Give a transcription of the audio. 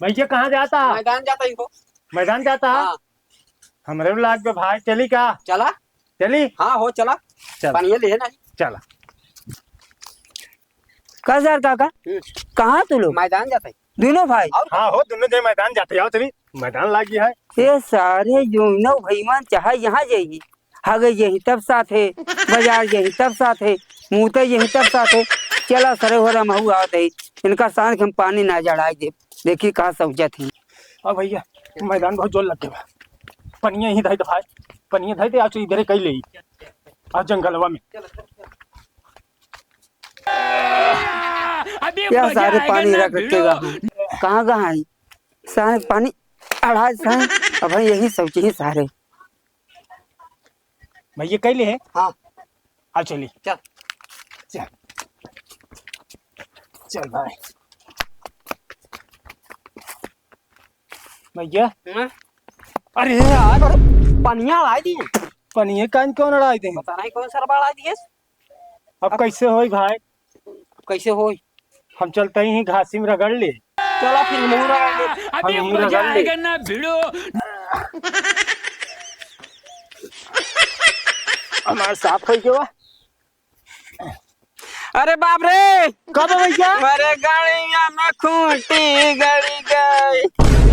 भैया कहाँ जाता? मैदान जाता इनको। मैदान जाता? हाँ हमरे भी लाग पे भाई चली का? चला। चली? हाँ हो चला। चल पानी ले नहीं। चला। का सर काका कहाँ तू लोग मैदान जाता है। दोनों भाई? और हाँ हो दोनों जन मैदान जाते आओ चली। मैदान लाग गया है। ये सारे जो भईमान चाहे यहाँ जाइए हगे यही तब साथ है बाजार यही तब साथ है मुँहते यही तब साथ है। चला सरे हो रहा महू आवत है इनका सांस हम पानी ना जड़ाई दे देखी कहाँ सहुजत है। और भैया मैदान बहुत जोर लग गया। पनिया ही धाई भाई पनिया धाई आज इधर कई ले आज जंगलवा में। क्या सारे पानी रख रखेगा कहाँ कहाँ है सारे पानी अढ़ा सारे अब भाई यही सोचिए सारे। भैया कई ले है। हाँ आ चली। चल चल चल भाई। भैया अरे यार पनिया ला दिए। पनिया कान कौन अड़ाई दे? पता नहीं कौन सा बाढ़ दिए। अब कैसे होई भाई? कैसे हो? हम चलते ही घासी में रगड़ ले। चला फिर मुँह रगड़ ले। हम यहीं रगड़ ले। ना भिड़ो। हमारे साफ हो गया। अरे बाप रे कब भैया? मेरे गाड़िया में खूंटी गड़ी गई।